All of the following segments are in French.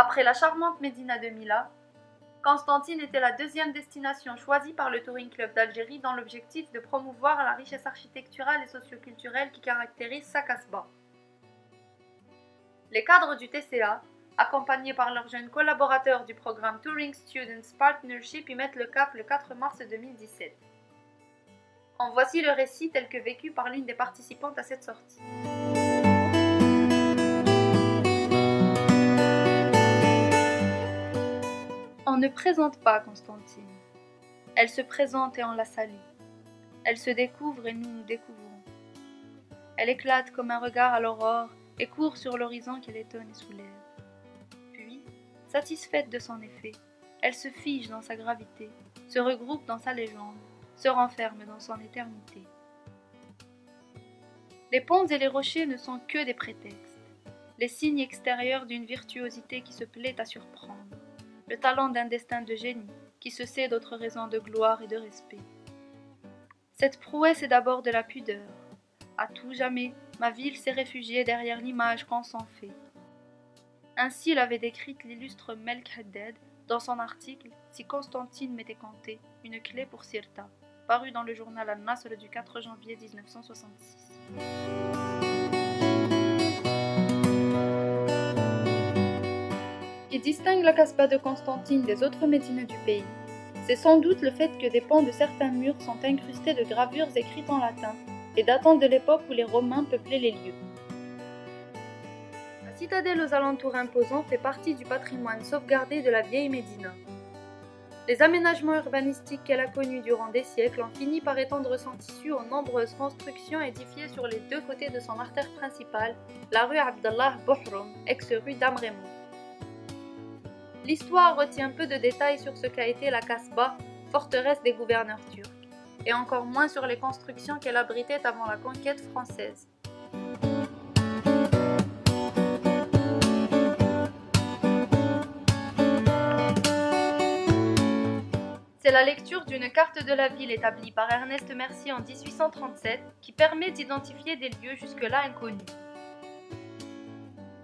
Après la charmante Médina de Mila, Constantine était la deuxième destination choisie par le Touring Club d'Algérie dans l'objectif de promouvoir la richesse architecturale et socioculturelle qui caractérise sa Casbah. Les cadres du TCA, accompagnés par leurs jeunes collaborateurs du programme Touring Students Partnership, y mettent le cap le 4 mars 2017. En voici le récit tel que vécu par l'une des participantes à cette sortie. On ne présente pas Constantine. Elle se présente et on la salue. Elle se découvre et nous nous découvrons. Elle éclate comme un regard à l'aurore et court sur l'horizon qu'elle étonne et soulève. Puis, satisfaite de son effet, elle se fige dans sa gravité, se regroupe dans sa légende, se renferme dans son éternité. Les ponts et les rochers ne sont que des prétextes, les signes extérieurs d'une virtuosité qui se plaît à surprendre, le talent d'un destin de génie qui se sait d'autres raisons de gloire et de respect. Cette prouesse est d'abord de la pudeur. À tout jamais, ma ville s'est réfugiée derrière l'image qu'on s'en fait. Ainsi l'avait décrite l'illustre Melk Haddad dans son article « Si Constantine m'était compté, une clé pour Sirta », paru dans le journal Al-Nasr du 4 janvier 1966. Qui distingue la Casbah de Constantine des autres médines du pays, c'est sans doute le fait que des pans de certains murs sont incrustés de gravures écrites en latin et datant de l'époque où les Romains peuplaient les lieux. La citadelle aux alentours imposants fait partie du patrimoine sauvegardé de la vieille Médina. Les aménagements urbanistiques qu'elle a connus durant des siècles ont fini par étendre son tissu aux nombreuses constructions édifiées sur les deux côtés de son artère principale, la rue Abdallah Bohroum, ex-rue d'Amrémou. L'histoire retient peu de détails sur ce qu'a été la Casbah, forteresse des gouverneurs turcs, et encore moins sur les constructions qu'elle abritait avant la conquête française. C'est la lecture d'une carte de la ville établie par Ernest Mercier en 1837 qui permet d'identifier des lieux jusque-là inconnus.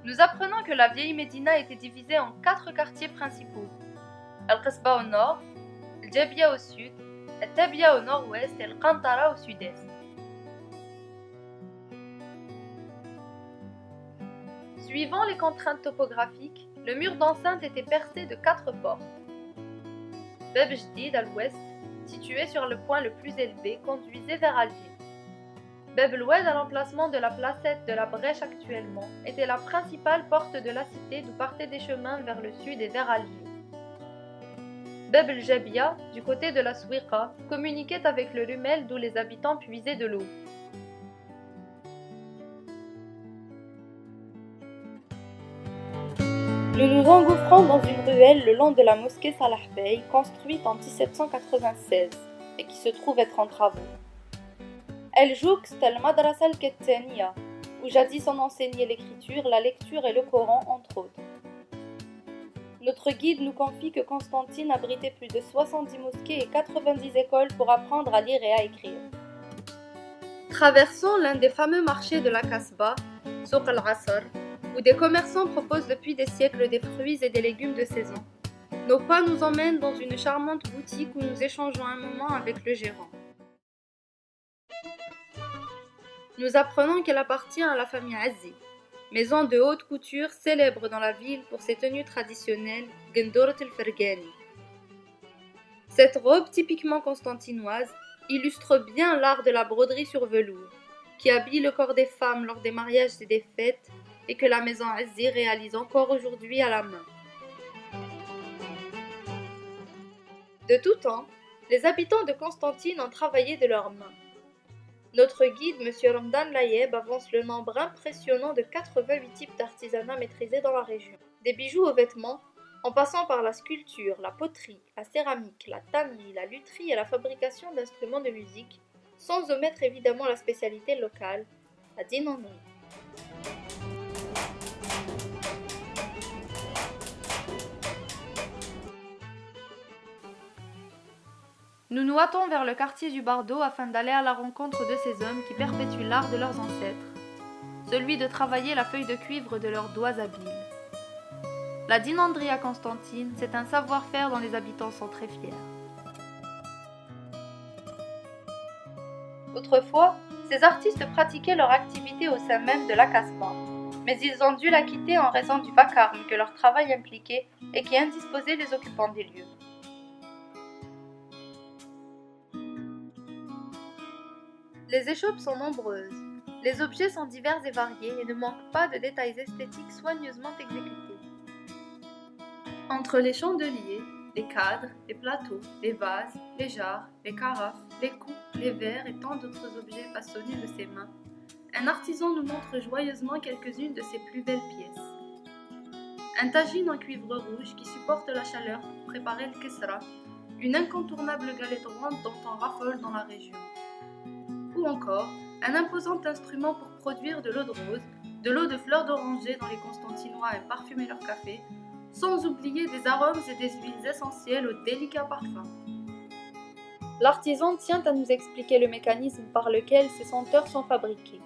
Nous apprenons que la vieille Médina était divisée en 4 quartiers principaux. Al-Qasbah au nord, Al-Jabia au sud, Al-Tabia au nord-ouest et Al-Qantara au sud-est. Suivant les contraintes topographiques, le mur d'enceinte était percé de 4 portes. Bab Jdid à l'ouest, situé sur le point le plus élevé, conduisait vers Alger. Bab el-Oued, à l'emplacement de la placette de la Brèche actuellement, était la principale porte de la cité d'où partaient des chemins vers le sud et vers Alger. Bab el-Jabia, du côté de la Souiqa, communiquait avec le Rumel d'où les habitants puisaient de l'eau. Nous nous engouffrons dans une ruelle le long de la mosquée Salah Bey, construite en 1796 et qui se trouve être en travaux. Elle jouxte al-Madrasa al-Kattaniya, où jadis on enseignait l'écriture, la lecture et le Coran, entre autres. Notre guide nous confie que Constantine abritait plus de 70 mosquées et 90 écoles pour apprendre à lire et à écrire. Traversons l'un des fameux marchés de la Casbah, Souq al-Asr, où des commerçants proposent depuis des siècles des fruits et des légumes de saison. Nos pas nous emmènent dans une charmante boutique où nous échangeons un moment avec le gérant. Nous apprenons qu'elle appartient à la famille Azzi, maison de haute couture célèbre dans la ville pour ses tenues traditionnelles, Gendourat el-Fergani. Cette robe typiquement constantinoise illustre bien l'art de la broderie sur velours, qui habille le corps des femmes lors des mariages et des fêtes, et que la maison Azzi réalise encore aujourd'hui à la main. De tout temps, les habitants de Constantine ont travaillé de leurs mains. Notre guide, M. Ramdan Layeb, avance le nombre impressionnant de 88 types d'artisanat maîtrisés dans la région. Des bijoux aux vêtements, en passant par la sculpture, la poterie, la céramique, la tannerie, la lutherie et la fabrication d'instruments de musique, sans omettre évidemment la spécialité locale, la dinannerie. Nous nous hâtons vers le quartier du Bardo afin d'aller à la rencontre de ces hommes qui perpétuent l'art de leurs ancêtres, celui de travailler la feuille de cuivre de leurs doigts habiles. La dynandrie à Constantine, c'est un savoir-faire dont les habitants sont très fiers. Autrefois, ces artistes pratiquaient leur activité au sein même de la Casbah, mais ils ont dû la quitter en raison du vacarme que leur travail impliquait et qui indisposait les occupants des lieux. Les échoppes sont nombreuses. Les objets sont divers et variés et ne manquent pas de détails esthétiques soigneusement exécutés. Entre les chandeliers, les cadres, les plateaux, les vases, les jarres, les carafes, les coupes, les verres et tant d'autres objets façonnés de ses mains, un artisan nous montre joyeusement quelques-unes de ses plus belles pièces. Un tagine en cuivre rouge qui supporte la chaleur pour préparer le kesra, une incontournable galette ronde dont on raffole dans la région. Ou encore, un imposant instrument pour produire de l'eau de rose, de l'eau de fleurs d'oranger dont les Constantinois aiment parfumer leur café, sans oublier des arômes et des huiles essentielles aux délicats parfums. L'artisan tient à nous expliquer le mécanisme par lequel ces senteurs sont fabriquées.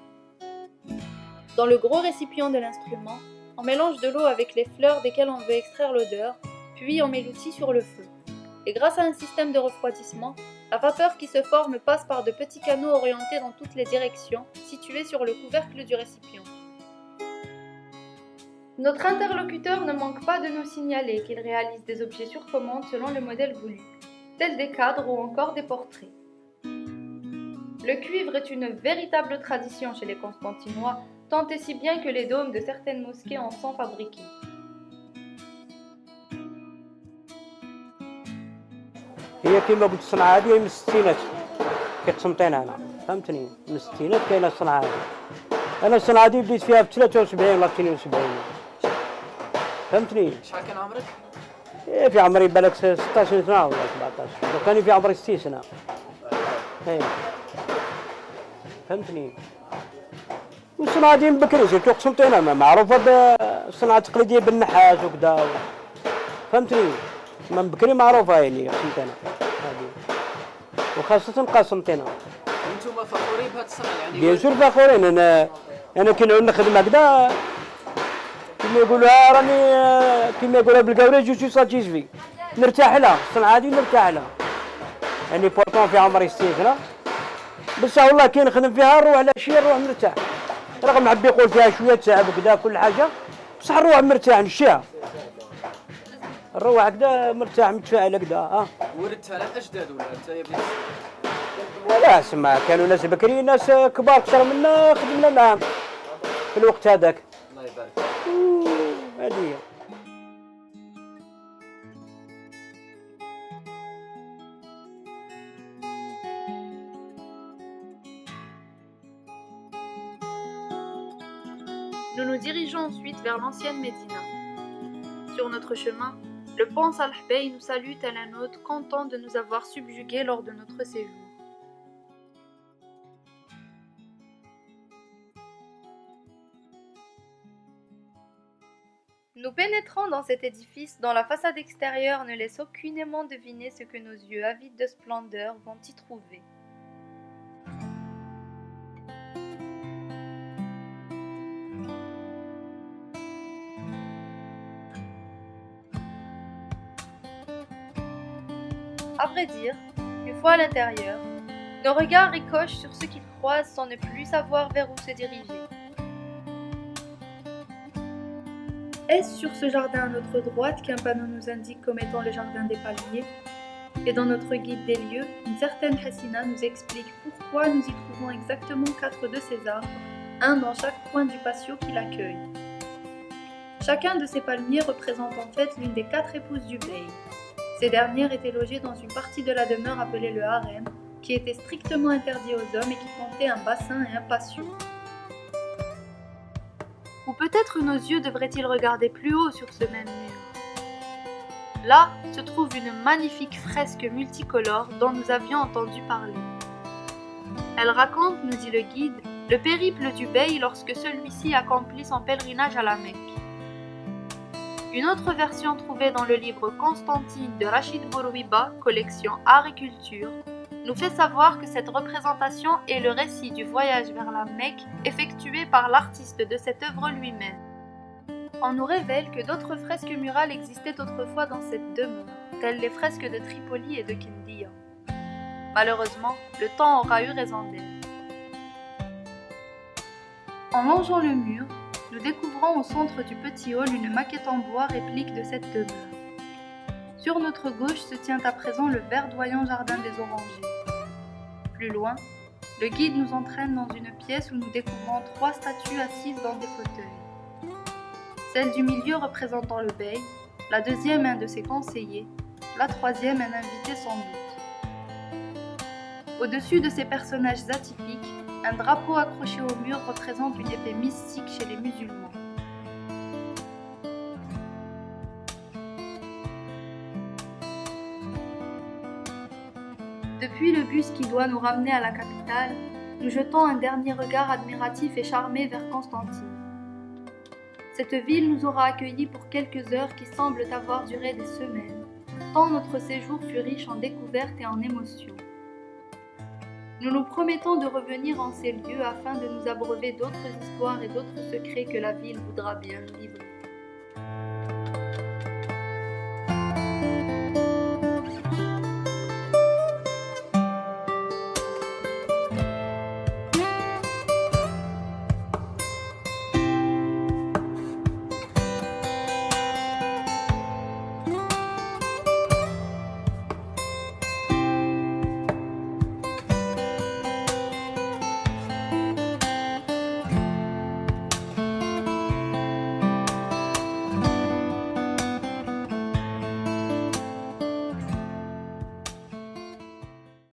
Dans le gros récipient de l'instrument, on mélange de l'eau avec les fleurs desquelles on veut extraire l'odeur, puis on met l'outil sur le feu. Et grâce à un système de refroidissement, la vapeur qui se forme passe par de petits canaux orientés dans toutes les directions, situés sur le couvercle du récipient. Notre interlocuteur ne manque pas de nous signaler qu'il réalise des objets sur commande selon le modèle voulu, tels des cadres ou encore des portraits. Le cuivre est une véritable tradition chez les Constantinois, tant et si bien que les dômes de certaines mosquées en sont fabriqués. هي كما قلت الصنعة هذه من الستينات كيقسمطينها أنا فهمتني من الستينات كاينة الصنعة هذه أنا الصنعة هذه بديت فيها في 73 ولا 72 فهمتني شحال كان عمرك؟ في عمري بالك 16 سنة ولا 17 لو كان في عمري 60 سنة فهمتني والصنعة هذه من بكري سيرتو قسمطينة معروفة بالصنعة التقليدية بالنحاس وكذا فهمتني من بكري معروفة يعني قسمطينة هذه وخاصة قسمطينة. وانتم فخورين بهذه الصنعة يعني؟ بيان سور فخورين أنا كي نعود نخدم هكذا كما يقولوها راني كما يقولوها بالقاوري جو سي ساتيسفي نرتاح لها الصنعة هذه نرتاح لها يعني بورطون في عمري 60 سنة بصح والله كي نخدم فيها نروح على شي نروح مرتاح رغم عبي يقول فيها شوية تعب وكذا كل حاجة بصح نروح مرتاح نشيها نروح هكذا مرتاح متفائل هكذا ولدتها للأجداد ولا أنت يا بنت؟ لا سمع كانوا ناس بكري ناس كبار أكثر منا خدمنا معاهم في الوقت هذاك الله يبارك هذه هي. Nous nous dirigeons ensuite vers l'ancienne Médina. Sur notre chemin, le pont Salah Bey nous salue tel un hôte content de nous avoir subjugués lors de notre séjour. Nous pénétrons dans cet édifice dont la façade extérieure ne laisse aucunement deviner ce que nos yeux avides de splendeur vont y trouver. À vrai dire, une fois à l'intérieur, nos regards ricochent sur ce qu'ils croisent sans ne plus savoir vers où se diriger. Est-ce sur ce jardin à notre droite qu'un panneau nous indique comme étant le jardin des palmiers? Et dans notre guide des lieux, une certaine Hassina nous explique pourquoi nous y trouvons exactement 4 de ces arbres, un dans chaque coin du patio qui l'accueille. Chacun de ces palmiers représente en fait l'une des 4 épouses du bey. Ces dernières étaient logées dans une partie de la demeure appelée le harem, qui était strictement interdit aux hommes et qui comptait un bassin et un patio. Ou peut-être nos yeux devraient-ils regarder plus haut sur ce même mur. Là se trouve une magnifique fresque multicolore dont nous avions entendu parler. Elle raconte, nous dit le guide, le périple du bey lorsque celui-ci accomplit son pèlerinage à la Mecque. Une autre version trouvée dans le livre Constantine de Rachid Bourouiba, collection Art et Culture, nous fait savoir que cette représentation est le récit du voyage vers la Mecque effectué par l'artiste de cette œuvre lui-même. On nous révèle que d'autres fresques murales existaient autrefois dans cette demeure, telles les fresques de Tripoli et de Kindia. Malheureusement, le temps aura eu raison d'elle. En longeant le mur, nous découvrons au centre du petit hall une maquette en bois réplique de cette demeure. Sur notre gauche se tient à présent le verdoyant jardin des orangers. Plus loin, le guide nous entraîne dans une pièce où nous découvrons 3 statues assises dans des fauteuils. Celle du milieu représentant le bey, la deuxième un de ses conseillers, la troisième un invité sans doute. Au-dessus de ces personnages atypiques, un drapeau accroché au mur représente une épée mystique chez les musulmans. Depuis le bus qui doit nous ramener à la capitale, nous jetons un dernier regard admiratif et charmé vers Constantine. Cette ville nous aura accueillis pour quelques heures qui semblent avoir duré des semaines, tant notre séjour fut riche en découvertes et en émotions. Nous nous promettons de revenir en ces lieux afin de nous abreuver d'autres histoires et d'autres secrets que la ville voudra bien nous livrer.